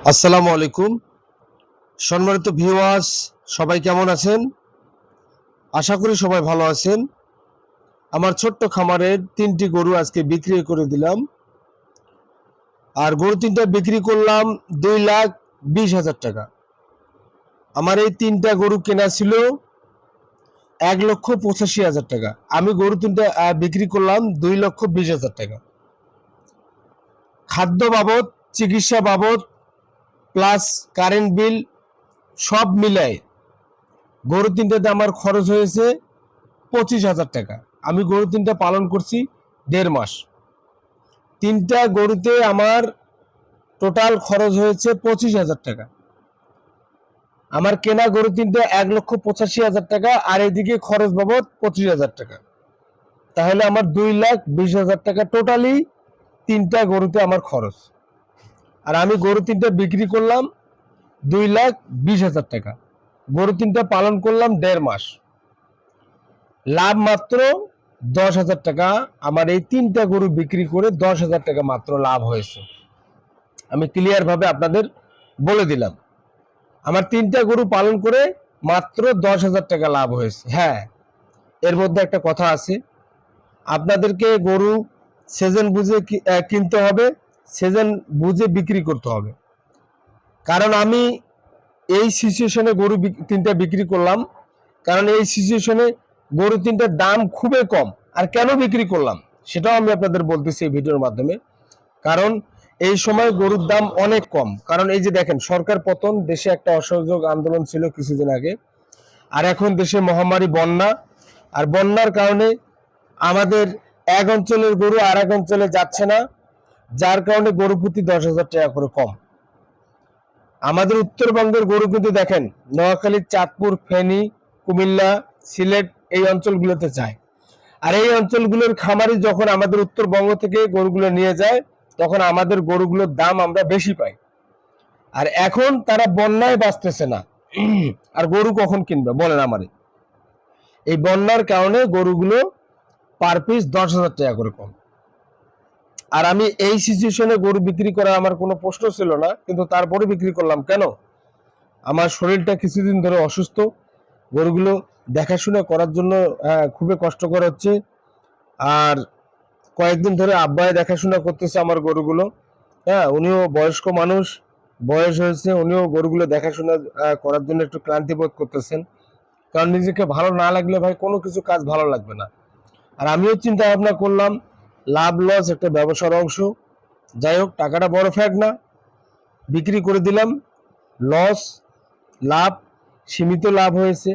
আসসালামু আলাইকুম। সম্মানিত ভিউয়ার্স, সবাই কেমন আছেন? আশা করি সবাই ভালো আছেন। আমার ছোট্ট খামারের 3টি গরু আজকে বিক্রি করে দিলাম। আর গরু 3টা বিক্রি করলাম 2,20,000 টাকা। আমার এই 3টা গরু কেনা ছিল 1,85,000 টাকা। আমি গরু 3টা বিক্রি করলাম 2,20,000 টাকা। খাদ্য বাবদ, চিকিৎসা বাবদ প্লাস কারেন্ট বিল সব মিলায় গরু 3টাতে আমার খরচ হয়েছে 25,000 টাকা। আমি গরু 3টা পালন করছি 1.5 মাস। 3টা গরুতে আমার টোটাল খরচ হয়েছে 25,000 টাকা। আমার কেনা গরু 3টা 1,85,000 টাকা, আর এদিকে খরচ বাবদ 25,000 টাকা। তাহলে আমার 2,20,000 টাকা টোটালি 3টা গরুতে আমার খরচ। আর আমি গরু 3টা বিক্রি করলাম 2,20,000 টাকা। গরু 3টা পালন করলাম 1.5 মাস। লাভ মাত্র 10,000 টাকা। আমার এই 3টা গরু বিক্রি করে 10,000 টাকা মাত্র লাভ হয়েছে। আমি ক্লিয়ার ভাবে আপনাদের বলে দিলাম, আমার 3টা গরু পালন করে মাত্র 10,000 টাকা লাভ হয়েছে। হ্যাঁ, এর মধ্যে একটা কথা আছে, আপনাদেরকে গরু সিজন বুঝে কিনতে হবে, সিজন বুঝে বিক্রি করতে হবে। কারণ আমি এই সিচুয়েশনে গরু 3টা বিক্রি করলাম, কারণ এই সিচুয়েশনে গরু 3টার দাম খুবই কম। আর কেন বিক্রি করলাম সেটাও আমি আপনাদের বলতেছি এই ভিডিওর মাধ্যমে। কারণ এই সময় গরুর দাম অনেক কম। কারণ এই যে দেখেন, সরকার পতন, দেশে একটা অসহযোগ আন্দোলন ছিল কিছুদিন আগে, আর এখন দেশে মহামারী বন্যা। আর বন্যার কারণে আমাদের এক অঞ্চলের গরু আর এক অঞ্চলে যাচ্ছে না, যার কারণে গরু প্রতি 10,000 টাকা করে কম। আমাদের উত্তরবঙ্গের গরু কিন্তু দেখেন নোয়াখালী, চাঁদপুর, ফেনী, কুমিল্লা, সিলেট এই অঞ্চলগুলোতে যায়। আর এই অঞ্চলগুলোর খামারি যখন আমাদের উত্তরবঙ্গ থেকে গরুগুলো নিয়ে যায়, তখন আমাদের গরুগুলোর দাম আমরা বেশি পাই। আর এখন তারা বন্যায় বাঁচতেছে না, আর গরু কখন কিনবে বলেন আমারে? এই বন্যার কারণে গরুগুলো পার পিস 10,000 টাকা করে কম। আর আমি এই সিচুয়েশনে গরু বিক্রি করার আমার কোনো প্রশ্ন ছিল না, কিন্তু তারপরে বিক্রি করলাম। কেন? আমার শরীরটা কিছুদিন ধরে অসুস্থ, গরুগুলো দেখাশোনা করার জন্য খুবই কষ্টকর হচ্ছে। আর কয়েকদিন ধরে আব্বাই দেখাশোনা করতেছে আমার গরুগুলো। হ্যাঁ, উনিও বয়স্ক মানুষ, বয়স হয়েছে, উনিও গরুগুলো দেখাশোনা করার জন্য একটু ক্লান্তি বোধ করতেছেন। কারণ নিজেকে ভালো না লাগলে ভাই কোনো কিছু কাজ ভালো লাগবে না। আর আমিও চিন্তা ভাবনা করলাম, লাভ লস একটা ব্যবসার অংশ। যাই হোক, টাকাটা বড় ফ্যাক্ট না, বিক্রি করে দিলাম। লস লাভ সীমিত লাভ হয়েছে,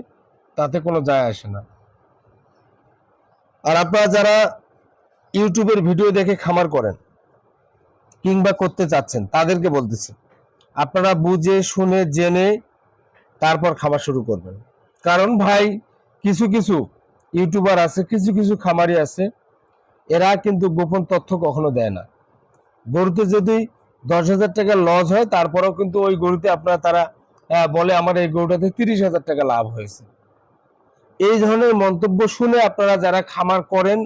তাতে কোনো যায় আসে না। আর আপনারা যারা ইউটিউবের ভিডিও দেখে খামার করেন কিংবা করতে চাচ্ছেন, তাদেরকে বলতেছি, আপনারা বুঝে শুনে জেনে তারপর খামার শুরু করবেন। কারণ ভাই, কিছু কিছু ইউটিউবার আছে, কিছু কিছু খামারি আছে, এরা কিন্তু গোপন তথ্য কখনো দেয় না। গরুতে যদি 10,000 টাকা লস হয়, তারপরেও কিন্তু ওই গরুতে তারা বলে আমার এই গরুটাতে 30,000 টাকা লাভ হয়েছে। এই ধরনের মন্তব্য শুনে আপনারা যারা খামার করেন,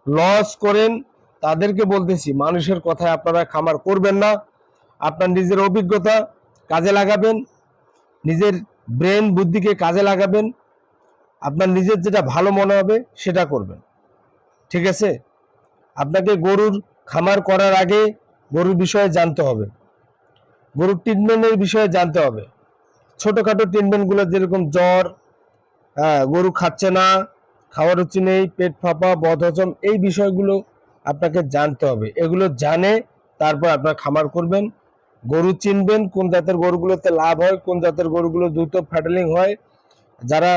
লস করেন, তাদেরকে বলতেছি, মানুষের কথায় আপনারা খামার করবেন না। আপনার নিজের অভিজ্ঞতা কাজে লাগাবেন, নিজের ব্রেন বুদ্ধিকে কাজে লাগাবেন, আপনার নিজের যেটা ভালো মনে হবে সেটা করবেন। ঠিক আছে? আপনাকে গরুর খামার করার আগে গরুর বিষয়ে জানতে হবে, গরুর ট্রিটমেন্টের বিষয়ে জানতে হবে। ছোটখাটো ট্রিটমেন্টগুলো যেরকম জ্বর, গরু খাচ্ছে না, খাওয়ার রুচি নেই, পেট ফাঁপা, বদহজম, এই বিষয়গুলো আপনাকে জানতে হবে। এগুলো জানে তারপর আপনার খামার করবেন। গরু চিনবেন, কোন জাতের গরুগুলোতে লাভ হয়, কোন জাতের গরুগুলো দ্রুত ফ্যাটেলিং হয়। যারা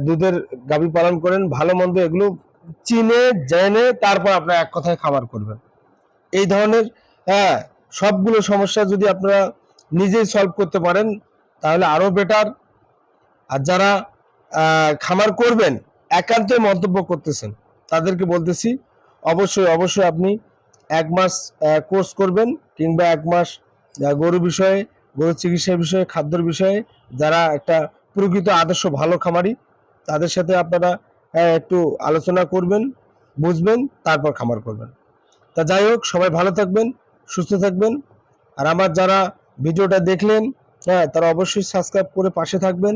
দুধের গাভী পালন করেন, ভালো মন্দ এগুলো চিনে জেনে তারপর আপনার এক কথায় খামার করবেন। এই ধরনের হ্যাঁ সবগুলো সমস্যা যদি আপনারা নিজেই সলভ করতে পারেন, তাহলে আরো বেটার। আর যারা খামার করবেন একান্তই মন্তব্য করতেছেন, তাদেরকে বলতেছি, অবশ্যই অবশ্যই আপনি 1 মাস কোর্স করবেন, কিংবা 1 মাস গরু বিষয়ে, গরু চিকিৎসার বিষয়ে, খাদ্যের বিষয়ে যারা একটা প্রকৃত আদর্শ ভালো খামারি, তাদের সাথে আপনারা একটু আলোচনা করবেন, বুঝবেন, তারপর খামার করবেন। তা যাই হোক, সবাই ভালো থাকবেন, সুস্থ থাকবেন। আর আমার যারা ভিডিওটা দেখলেন, হ্যাঁ, তারা অবশ্যই সাবস্ক্রাইব করে পাশে থাকবেন।